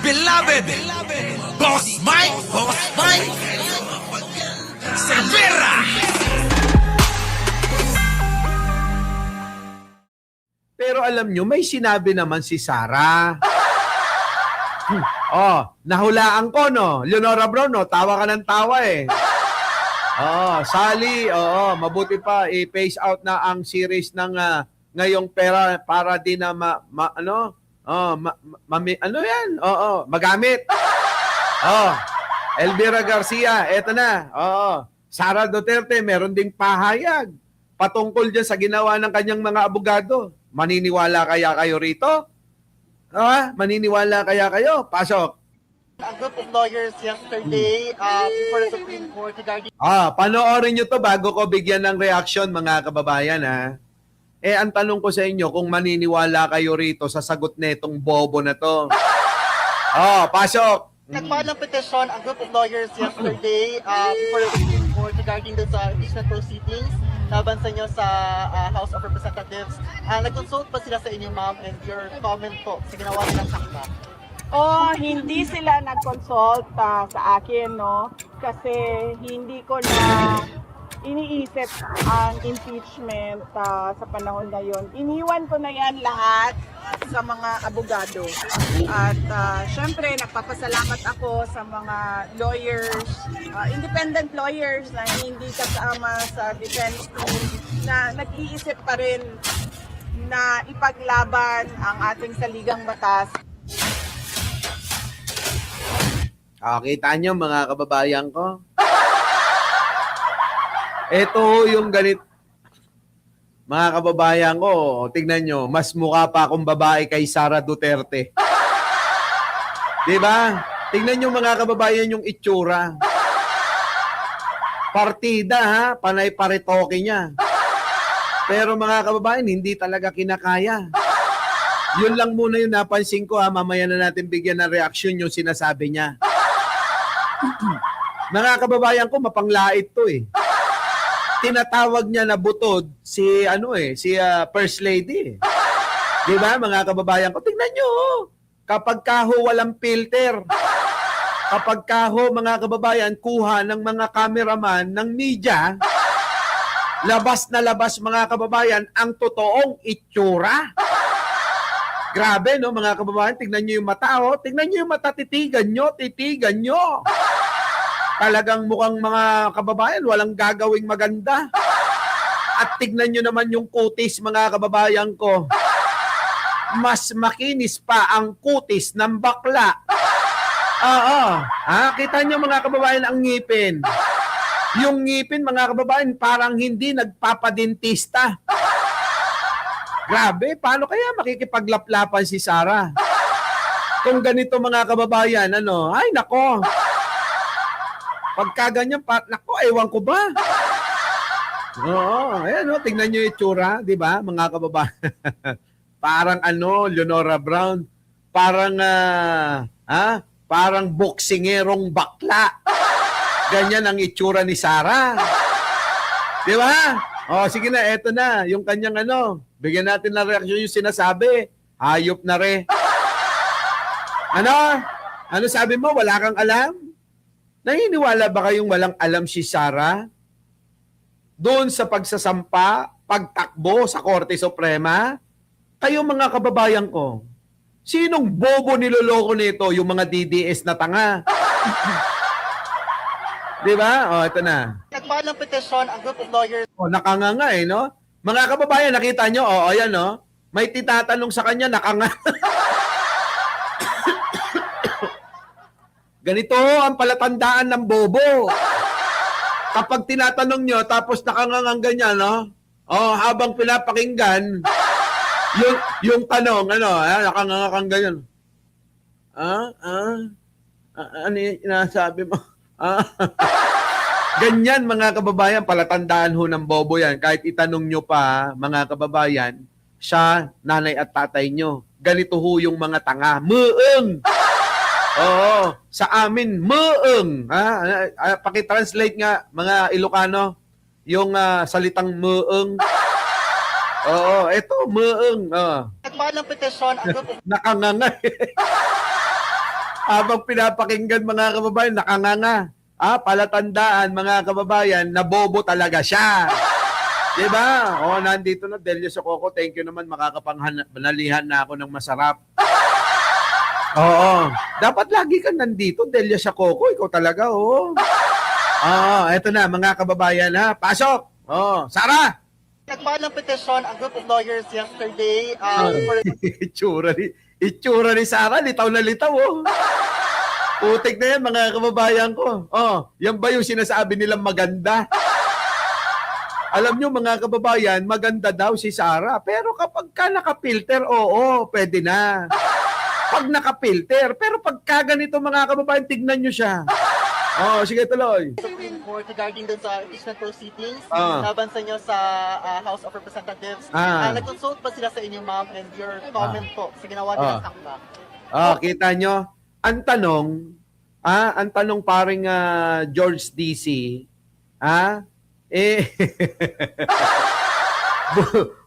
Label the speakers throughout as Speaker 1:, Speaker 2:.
Speaker 1: beloved Boss Mike Cervera.
Speaker 2: Pero alam nyo, may sinabi naman si Sarah. Nahulaan ko, no? Leonora Brown, no? Tawa ka ng tawa, eh. Sally, mabuti pa i-phase out na ang series ng ngayong pera para di na magamit. Elvira Garcia, eto na. Sara Duterte, meron ding pahayag patungkol dyan sa ginawa ng kanyang mga abogado. Maniniwala kaya kayo rito? Maniniwala kaya kayo? Pasok.
Speaker 3: A group of lawyers yesterday before the Supreme Court regarding...
Speaker 2: Panoorin nyo to bago ko bigyan ng reaction, mga kababayan, ha? Ang tanong ko sa inyo, kung maniniwala kayo rito sa sagot netong bobo na to. Pasok!
Speaker 3: Nagfile ng petition ang group of lawyers yesterday before the Supreme Court regarding the impeachment proceedings laban sa inyo sa House of Representatives. Nag-consult pa sila sa inyo, ma'am, and your comment po sa ginawa nilang sakta.
Speaker 4: Hindi sila nag-consult sa akin, no? Kasi hindi ko na iniisip ang impeachment sa panahon na yon. Iniwan ko na yan lahat sa mga abogado. At syempre, nagpapasalamat ako sa mga lawyers, independent lawyers na hindi kasama sa defense team, na nag-iisip pa rin na ipaglaban ang ating saligang batas.
Speaker 2: Kita nyo, mga kababayan ko. Ito yung ganit. Mga kababayan ko, tignan nyo, mas mukha pa akong babae kay Sara Duterte. Diba? Tignan nyo, mga kababayan, yung itsura. Partida, ha? Panay paritoke niya. Pero mga kababayan, hindi talaga kinakaya. Yun lang muna yung napansin ko, ha? Mamaya na natin bigyan ng reaksyon yung sinasabi niya. Mga kababayan ko, mapanglait to, eh. Tinatawag niya na butod si First Lady. Di ba, mga kababayan ko? Tingnan nyo, kapag kaho walang filter, kapag kaho, mga kababayan, kuha ng mga cameraman ng media, labas na labas, mga kababayan, ang totoong itsura. Grabe, no, mga kababayan? Tingnan nyo yung mata, Tingnan nyo yung mata, titigan nyo. Talagang mukhang mga kababayan, walang gagawing maganda. At tignan nyo naman yung kutis, mga kababayan ko. Mas makinis pa ang kutis ng bakla. Kita nyo, mga kababayan, ang ngipin. Yung ngipin, mga kababayan, parang hindi nagpapadentista. Grabe, paano kaya makikipaglaplapan si Sara? Kung ganito, mga kababayan, ay nako. Pagka ganyan, nako, ewan ko ba? Ayan, tingnan nyo yung itsura, di ba, mga kababayan? Parang Leonora Brown, parang, parang boksingerong bakla. Ganyan ang itsura ni Sara. Di ba? Sige na, eto na, yung kanyang bigyan natin ng reaksyon yung sinasabi. Hayop na re. Ano sabi mo? Wala kang alam? Naniniwala ba kayong walang alam si Sara doon sa pagsasampa, pagtakbo sa Korte Suprema? Kayo, mga kababayan ko, sinong bobo niloloko nito? Yung mga DDS na tanga. Di ba? Ito na.
Speaker 3: Nagfile ng petition ang group of lawyers.
Speaker 2: Nakanganga, no? Mga kababayan, nakita nyo? Ayan, no? May titatanong sa kanya, nakanga. Ganito ang palatandaan ng bobo. Kapag tinatanong nyo, tapos nakangangang ganyan, habang pinapakinggan, yung tanong, nakangangang ganyan. Ano yung inasabi mo? Ganyan, mga kababayan, palatandaan ho ng bobo yan. Kahit itanong nyo pa, mga kababayan, siya, nanay at tatay nyo. Ganito ho yung mga tanga. Mueng! Sa amin, mueng. Paki-translate nga, mga Ilocano, yung salitang mueng. Eto, mueng.
Speaker 3: Nagfile ng petition ang group of...
Speaker 2: Nakanganga. Habang pinapakinggan mga kababayan, nakanganga. Palatandaan mga kababayan, na bobo talaga siya. Diba? Nandito na Delio Sococo. Thank you naman, makakapanghalihan na ako ng masarap. Oo. Dapat lagi ka nandito, Delio Sococo. Ikaw talaga, eto na, mga kababayan, ha. Pasok! Sara!
Speaker 3: Nag-file ng petition ang group of lawyers yesterday for
Speaker 2: itsura ni Sara, litaw na litaw, Putik na yan, mga kababayan ko. Yan ba yung sinasabi nilang maganda? Alam nyo, mga kababayan, maganda daw si Sara. Pero kapag ka nakapilter, pwede na. Pag nakapilter. Pero pagka ganito, mga kababayan, tignan nyo siya. Sige, tuloy.
Speaker 3: Supreme Court regarding dun sa impeachment proceedings laban sa inyo sa House of Representatives. Nag-consult pa sila sa inyo, ma'am, and your comment po sa ginawa nila sa akla.
Speaker 2: Kita nyo? Ang tanong paring George DC,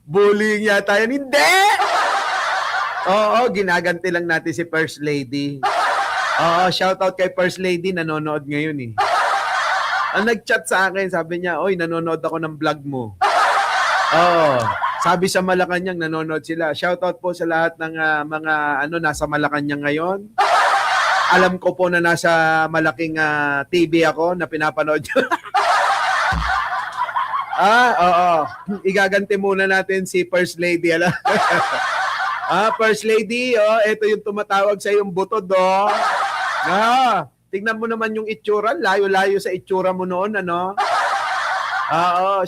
Speaker 2: bullying yata yan. Hindi! Ginaganti lang natin si First Lady. Shoutout kay First Lady, nanonood ngayon Ang nag-chat sa akin, sabi niya, oy, nanonood ako ng vlog mo. Sabi sa Malacanang, nanonood sila. Shoutout po sa lahat ng mga nasa Malacanang ngayon. Alam ko po na nasa malaking TV ako na pinapanood nyo. Igaganti muna natin si First Lady. First Lady, ito yung tumatawag sa yung butod, tignan mo naman yung itsura, layo-layo sa itsura mo noon,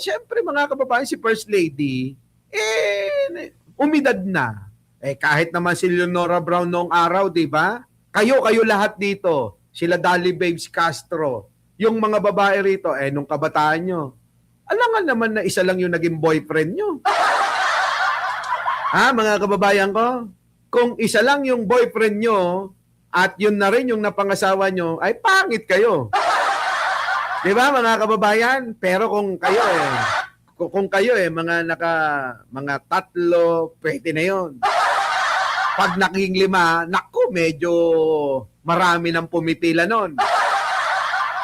Speaker 2: Siyempre, mga kababayan, si First Lady, umidad na. Kahit naman si Leonora Brown noong araw, di ba? Kayo lahat dito, sila Dali Babes Castro, yung mga babae rito, nung kabataan nyo, alangan naman na isa lang yung naging boyfriend nyo. Mga kababayan ko, kung isa lang yung boyfriend nyo, at yun na rin yung napangasawa nyo, ay pangit kayo. Di ba, mga kababayan? Pero kung kayo mga tatlo, pwede na yun. Pag naging 5, naku, medyo marami nang pumipila nun.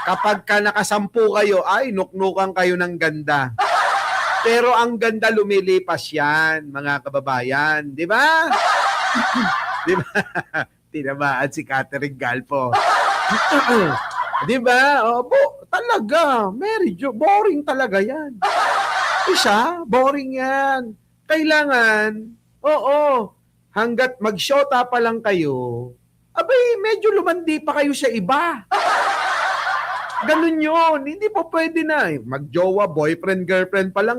Speaker 2: Kapag ka nakasampu kayo, ay nuknukan kayo ng ganda. Pero ang ganda lumilipas yan, mga kababayan. Di ba? Di ba? Tinamaan si Catherine Galpo. Di ba? Talaga. Medyo boring talaga yan. Boring yan. Kailangan, hanggat mag-shota pa lang kayo, medyo lumandi pa kayo sa iba. Ganun yun. Hindi po pwede na. Mag-jowa, boyfriend, girlfriend pa lang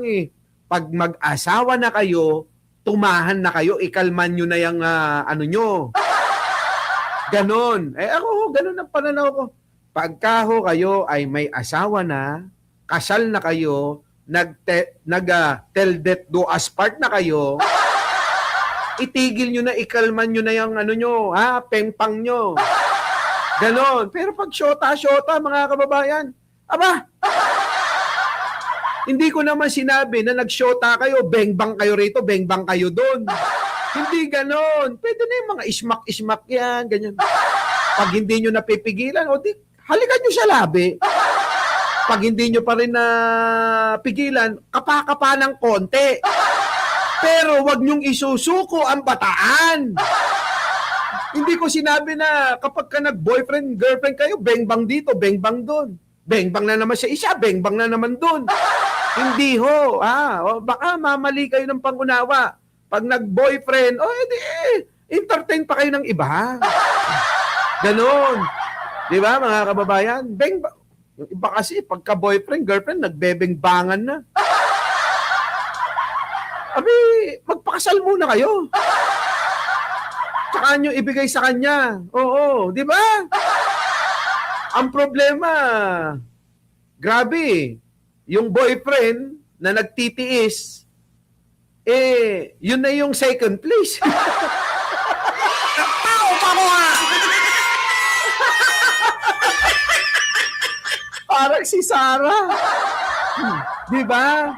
Speaker 2: Pag mag-asawa na kayo, tumahan na kayo, ikalman nyo na yung nyo. Ganon. Ganon ang pananaw ko. Pagka kayo ay may asawa na, kasal na kayo, nag-tell death do us part na kayo, itigil nyo na, ikalman nyo na yung nyo, pengpang nyo. Ganon. Pero pag syota, mga kababayan, hindi ko naman sinabi na nagsyota kayo, bengbang kayo rito, bengbang kayo doon. Hindi ganon. Pwede na yung mga ismak-ismak yan, ganyan. Pag hindi nyo napipigilan, halikan nyo sa labi. Pag hindi nyo pa rin napigilan, kapa-kapa ng konti. Pero wag nyong isusuko ang bataan. Hindi ko sinabi na kapag ka nag-boyfriend, girlfriend kayo, bengbang dito, bengbang doon. Bengbang na naman sa isa, bengbang na naman doon. Hindi ho. Baka mamali kayo ng pangunawa. Pag nag-boyfriend, entertain pa kayo ng iba. Ganon. Di ba, mga kababayan? Bengbang. Yung iba kasi, pagka-boyfriend, girlfriend, nagbebengbangan na. Magpakasal muna kayo. Tsaka nyo ibigay sa kanya. Oo, di ba? Ang problema, grabe, yung boyfriend na nagtitiis, yun na yung second place. Parang si Sarah. Di ba?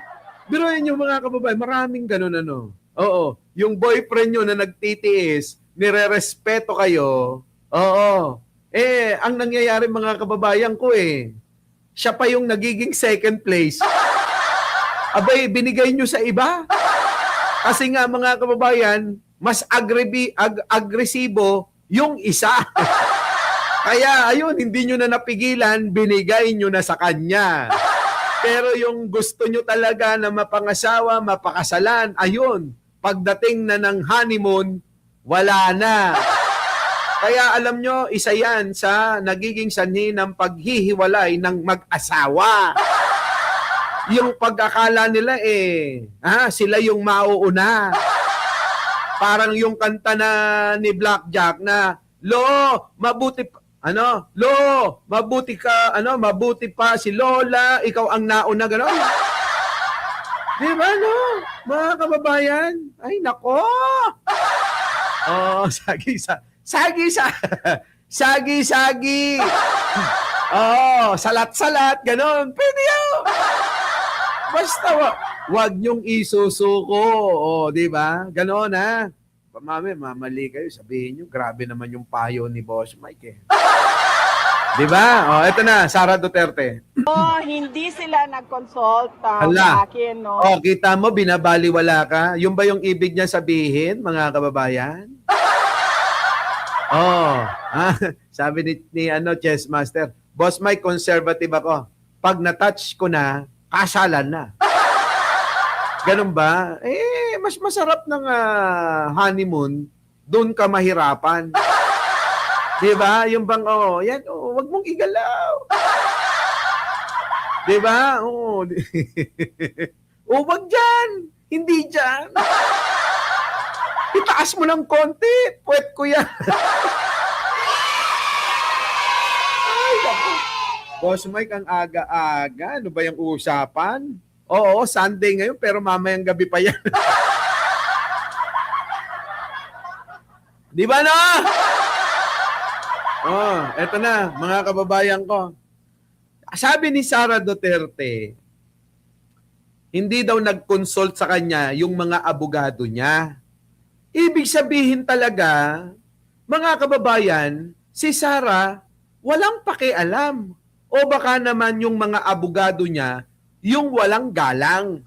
Speaker 2: Biruin yung mga kababayan, maraming ganun Oo, yung boyfriend nyo na nagtitiis, nire-respeto kayo, Oo. Ang nangyayari mga kababayan ko siya pa yung nagiging second place. Abay, binigay nyo sa iba. Kasi nga mga kababayan, mas agresibo yung isa. Kaya ayun, hindi nyo na napigilan, binigay nyo na sa kanya. Pero yung gusto nyo talaga na mapangasawa, mapakasalan, ayun, pagdating na ng honeymoon, wala na. Kaya alam nyo, isa yan sa nagiging sanhi ng paghihiwalay ng mag-asawa. Yung pagkakala nila sila yung mauuna. Parang yung kanta na ni Blackjack na, mabuti pa si Lola, ikaw ang nauna, gano'n. Di ba, no? Mga kababayan, ay nako. Sagi-sagi. Salat-salat, gano'n. Pwede yun. Basta wag niyong isusuko. Di ba? Gano'n, ha? Mamali kayo. Sabihin niyo, grabe naman yung payo ni Boss Mike, Di ba? Ito na, Sara Duterte.
Speaker 4: Hindi sila nag-consult
Speaker 2: Hala.
Speaker 4: sa akin, no?
Speaker 2: Kita mo, binabaliwala ka. Yung ba yung ibig niya sabihin, mga kababayan? Sabi ni Chess Master, Boss Mike, conservative ako. Pag na-touch ko na, kasalan na. Ganun ba? Mas masarap ng honeymoon, doon ka mahirapan. Di ba? Yung bang, wag mong igalaw. Di ba? Wag dyan. Hindi dyan. Itaas mo ng konti. Puwet ko yan. Ay, naku. Boss Mike, ang aga-aga. Ano ba yung usapan? Oo, Sunday ngayon, pero mamayang gabi pa yan. Di ba na? Eto na, mga kababayan ko. Sabi ni Sara Duterte, hindi daw nag-consult sa kanya yung mga abogado niya. Ibig sabihin talaga, mga kababayan, si Sara walang pakialam. O baka naman yung mga abogado niya, yung walang galang.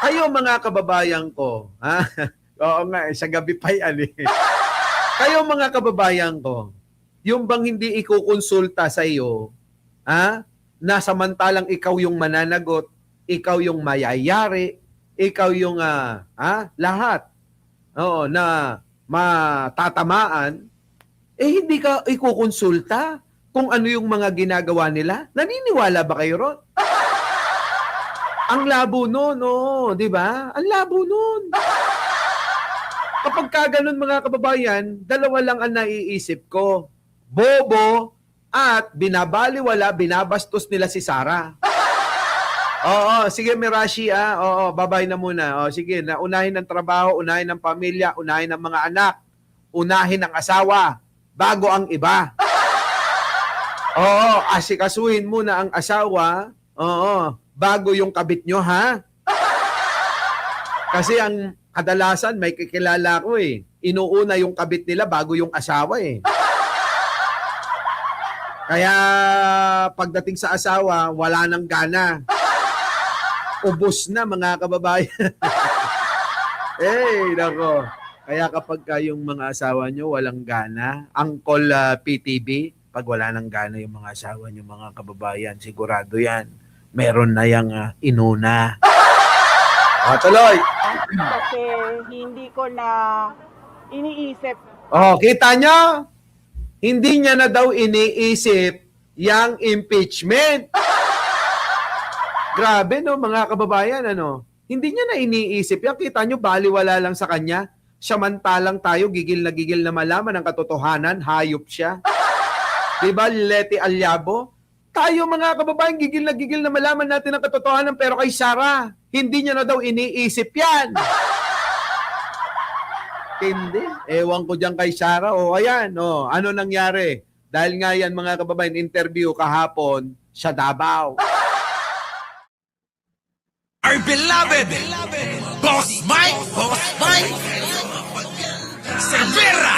Speaker 2: Kayo mga kababayan ko, Oo nga, sa gabi pa yan Kayo mga kababayan ko, yung bang hindi ikukonsulta sa iyo, na samantalang ikaw yung mananagot, ikaw yung mayayari, ikaw yung lahat na matatamaan, hindi ka ikukonsulta kung ano yung mga ginagawa nila? Naniniwala ba kayo ron? Ang labo nun, di ba? Ang labo nun. Kapag kaganon mga kababayan, dalawa lang ang naiisip ko. Bobo at binabaliwala, binabastos nila si Sara. Sige Mirashi, babay na muna. Sige, unahin ng trabaho, unahin ng pamilya, unahin ng mga anak, unahin ng asawa, bago ang iba. Asikasuhin muna ang asawa, bago yung kabit nyo, ha? Kasi ang kadalasan, may kikilala ko inuuna yung kabit nila bago yung asawa Kaya pagdating sa asawa, wala nang gana. Ubos na mga kababayan. Nako. Kaya kapag yung mga asawa nyo walang gana, Uncle PTB, pag wala nang gana yung mga asawa nyo mga kababayan, sigurado yan. Meron na yung inuna. Tuloy.
Speaker 4: Kasi hindi ko na iniisip.
Speaker 2: Kita nyo? Hindi niya na daw iniisip yung impeachment. Grabe, no, mga kababayan, Hindi niya na iniisip yan. Kita nyo, baliwala lang sa kanya. Samantalang tayo, gigil na malaman ang katotohanan, hayop siya. Diba, Leti Alyabo? Tayo, mga kababayan, gigil na malaman natin ang katotohanan, pero kay Sara, hindi niya na daw iniisip yan. Hindi. Ewan ko dyan kay Sara. Ayan. Ano nangyari? Dahil nga yan, mga kababayan, interview kahapon sa Davao.
Speaker 1: Our beloved Boss Mike Cervera.